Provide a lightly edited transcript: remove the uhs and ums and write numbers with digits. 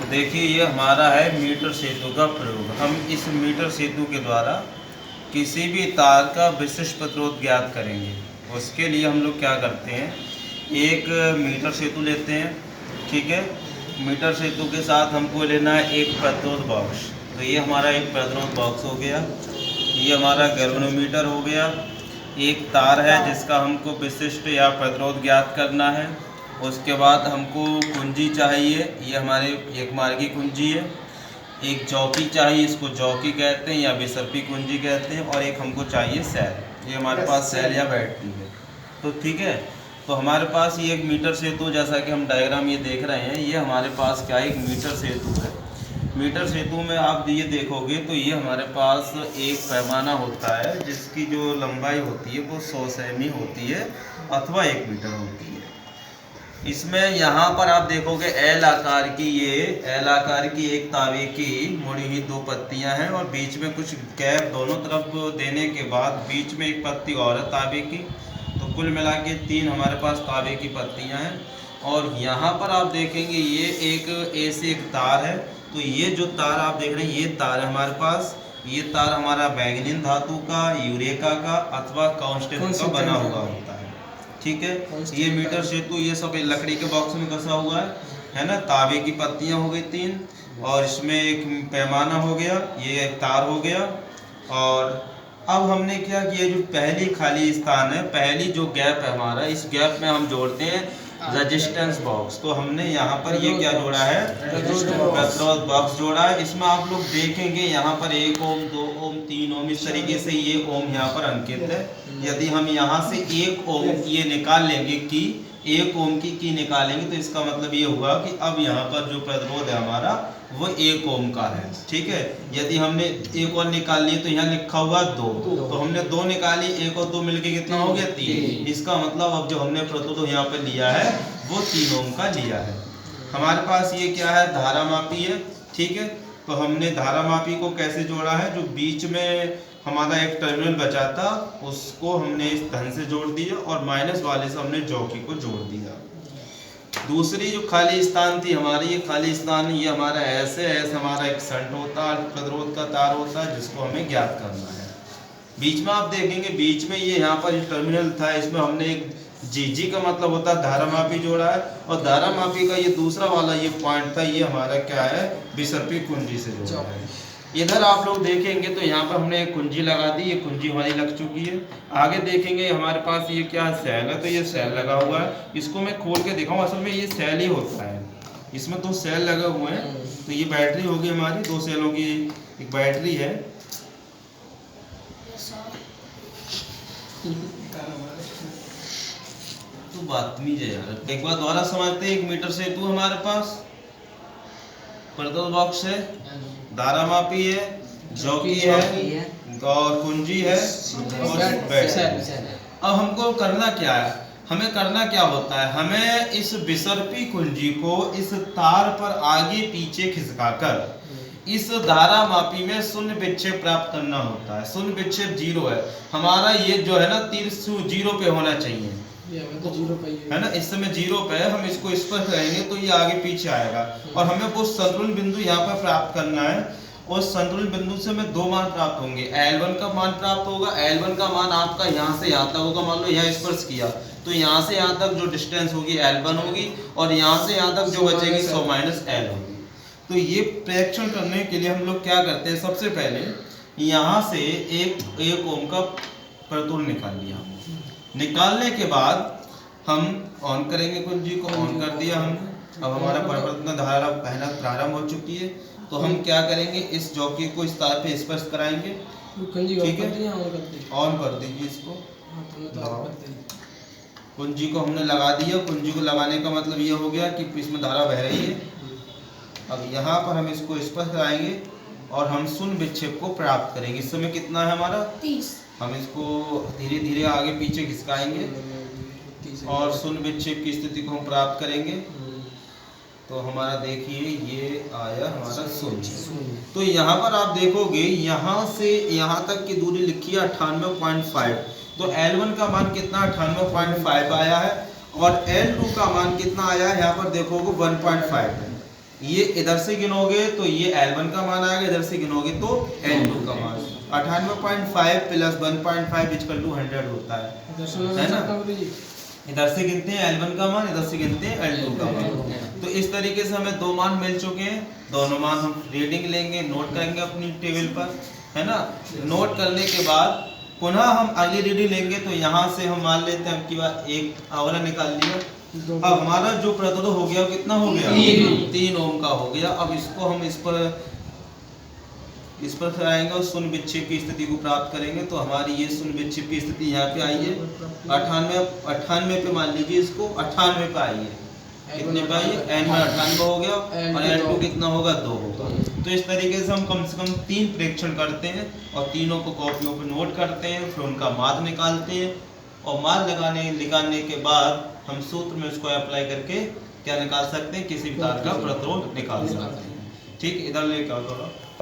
देखिए ये हमारा है मीटर सेतु का प्रयोग। हम इस मीटर सेतु के द्वारा किसी भी तार का विशिष्ट प्रतिरोध ज्ञात करेंगे। उसके लिए हम लोग क्या करते हैं, एक मीटर सेतु लेते हैं, ठीक है। मीटर सेतु के साथ हमको लेना है एक प्रतिरोध बॉक्स। तो ये हमारा एक प्रतिरोध बॉक्स हो गया, ये हमारा गैल्वेनोमीटर हो गया। एक तार है जिसका हमको विशिष्ट या प्रतिरोध ज्ञात करना है। उसके बाद हमको कुंजी चाहिए, ये हमारे एक मार्गी कुंजी है। एक चौकी चाहिए, इसको चौकी कहते हैं या विसर्पी कुंजी कहते हैं। और एक हमको चाहिए सेल, ये हमारे पास सेल या बैटरी है। तो ठीक है, तो हमारे पास ये एक मीटर सेतु, जैसा कि हम डायग्राम ये देख रहे हैं, ये हमारे पास क्या एक मीटर सेतु है। मीटर सेतु में आप ये देखोगे तो ये हमारे पास एक पैमाना होता है जिसकी जो लंबाई होती है वो 100 सेमी होती है अथवा 1 मीटर होती है। इसमें यहाँ पर आप देखोगे एल आकार की एक तावे की मुड़ी हुई 2 पत्तियाँ हैं और बीच में कुछ गैप दोनों तरफ देने के बाद बीच में एक पत्ती और है तावे की। तो कुल मिला के 3 हमारे पास तावे की पत्तियाँ हैं। और यहाँ पर आप देखेंगे ये एक ऐसे एक तार है। तो ये जो तार आप देख रहे हैं, ये तार है हमारे पास। ये तार हमारा मैग्नीशियम धातु का, यूरेका का अथवा कांस्टेंट का बना हुआ होता है, ठीक है। ये मीटर सेतु ये सब लकड़ी के बॉक्स में कसा हुआ है ना। तावे की पत्तियां हो गई 3 और इसमें एक पैमाना हो गया, ये एक तार हो गया। और अब हमने क्या किया, जो पहली खाली स्थान है, पहली जो गैप है हमारा, इस गैप में हम जोड़ते हैं रेजिस्टेंस बॉक्स। तो हमने यहाँ पर ये क्या जोड़ा है, प्रतिरोध बॉक्स जोड़ा है। इसमें आप लोग देखेंगे यहाँ पर 1 ओम 2 ओम 3 ओम इस तरीके से ये ओम यहाँ पर अंकित है। यदि हम यहाँ से 1 ओम ये निकाल लेंगे कि 1 ओम की निकालेंगे तो इसका मतलब ये हुआ कि अब यहाँ पर जो प्रतिरोध है हमारा वो 1 ओम का है, ठीक है। यदि हमने 1 और निकाल लिए तो यहाँ लिखा हुआ 2, तो हमने 2 निकाली, 1 और 2 मिलके कितना हो गया 3। इसका मतलब अब जो हमने प्रतिरोध यहाँ पे लिया है वो 3 ओम का लिया है। हमारे पास ये क्या है, धारा मापी है, ठीक है। तो हमने धारा मापी को कैसे जोड़ा है, जो बीच में हमारा एक टर्मिनल बचा था उसको हमने इस ढंग से जोड़ दिया और माइनस वाले से हमने चौकी को जोड़ दिया। दूसरी जो खाली स्थान थी हमारी, ये खाली स्थान ये हमारा ऐसे हमारा एक शंट होता है, प्रतिरोध का तार होता है जिसको हमें ज्ञात करना है। बीच में आप देखेंगे बीच में ये यहाँ पर टर्मिनल था, इसमें हमने एक जी का मतलब होता है धारा मापी जोड़ा है। और धारा मापी का ये दूसरा वाला ये पॉइंट था, ये हमारा क्या है, विसर्पी कुंजी से जोड़ा है। इधर आप लोग देखेंगे तो यहाँ पर हमने एक कुंजी लगा दी, ये कुंजी हमारी लग चुकी है। आगे देखेंगे हमारे पास ये क्या सेल है, तो ये सेल लगा हुआ है। इसको मैं खोल के दिखाऊं, असल में ये सेल ही होता है, इसमें 2 सेल लगे हुए हैं। तो ये बैटरी होगी हमारी, 2 सेलों की एक बैटरी है। तो बदतमीज है यार, एक बार दोबारा समझते हैं। 1 मीटर सेतु हमारे पास, प्रतिरोध बॉक्स है, धारा मापी है, चौकी है और कुंजी है और बैटरी। अब हमको करना क्या है, हमें करना क्या होता है, हमें इस विसर्पी कुंजी को इस तार पर आगे पीछे खिसकाकर इस धारा मापी में शून्य विक्षेप प्राप्त करना होता है। शून्य विक्षेप 0 है हमारा, ये जो है ना तीर 0 पे होना चाहिए, तो 0 पे है ना। इस समय 0 पे है, हम इसको इस पर करेंगे तो ये आगे पीछे आएगा। और हमें वो संतुलन बिंदु यहाँ पर प्राप्त करना है। और संतुलन बिंदु से हमें 2 मान प्राप्त होंगे। L1 का मान प्राप्त होगा, L1 का मान आपका यहाँ से यहाँ तक होगा। मान लो यहाँ स्पर्श किया तो यहाँ से यहाँ तक जो डिस्टेंस होगी L1 होगी और यहाँ से यहाँ तक जो बचेगी 100 माइनस L होगी। तो ये प्रेक्षण करने के लिए हम लोग क्या करते हैं, सबसे पहले यहाँ से 1 ओम का प्रतिरोध निकाल लिया। निकालने के बाद हम ऑन करेंगे कुंजी को, ऑन कर दिया हमने। अब हमारा परिवर्तन धारा पहला प्रारंभ हो चुकी है। तो हम क्या करेंगे, इस चौकी को इस तार पे स्पर्श कराएंगे, ठीक है। ऑन कर दीजिए इसको, कुंजी को हमने लगा दिया। कुंजी को लगाने का मतलब ये हो गया कि इसमें धारा बह रही है। अब यहाँ पर हम इसको स्पर्श कराएंगे और हम शून्य विक्षेप को प्राप्त करेंगे। इस समय कितना है हमारा 30। हम इसको धीरे धीरे आगे पीछे खिसकाएंगे और शून्य विक्षेप की स्थिति को हम प्राप्त करेंगे। तो हमारा देखिए ये आया हमारा 0। तो यहाँ पर आप देखोगे यहाँ से यहाँ तक की दूरी लिखी है 98.5। तो L1 का मान कितना 98.5 आया है और L2 का मान कितना आया है, यहाँ पर देखोगे 1.5 है। ये इधर से गिनोगे तो ये L1 का मान आएगा, इधर से गिनोगे तो L2 का मान। 98.5 प्लस 1.5 इक्वल टू 100 होता है ना। इधर से गिनते हैं L1 का मान, इधर से गिनते हैं L2 का मान। तो इस तरीके से हमें दो मान मिल चुके हैं, दोनों मान हम रीडिंग लेंगे, नोट करेंगे अपनी टेबल पर, है ना। नोट करने के बाद पुनः हम अगली रीडिंग लेंगे। तो यहाँ से हम मान लेते हैं, अब की बार एक आवला निकाल लिया। अब हमारा जो प्रतिरोध हो गया कितना हो गया, 3 ओम का हो गया। अब इसको हम इस पर फिर आएंगे और शून्य विक्षेप की स्थिति को प्राप्त करेंगे। तो हमारी ये शून्य विक्षेप की स्थिति यहाँ पे आई है 98 पे, मान लीजिए इसको 98 पे आई है। कितने पे आई है, n में 98 हो गया और n2 कितना होगा, 2 होगा। तो इस तरीके से हम कम से कम 3 प्रेक्षण करते हैं और तीनों को कॉपियों पर नोट करते हैं, फिर उनका माध्य निकालते हैं और माध्य निकालने के बाद हम सूत्र में उसको अप्लाई करके क्या निकाल सकते हैं, किसी भी तार का प्रतिरोध निकाल सकते हैं। ठीक, इधर लेके आओ थोड़ा।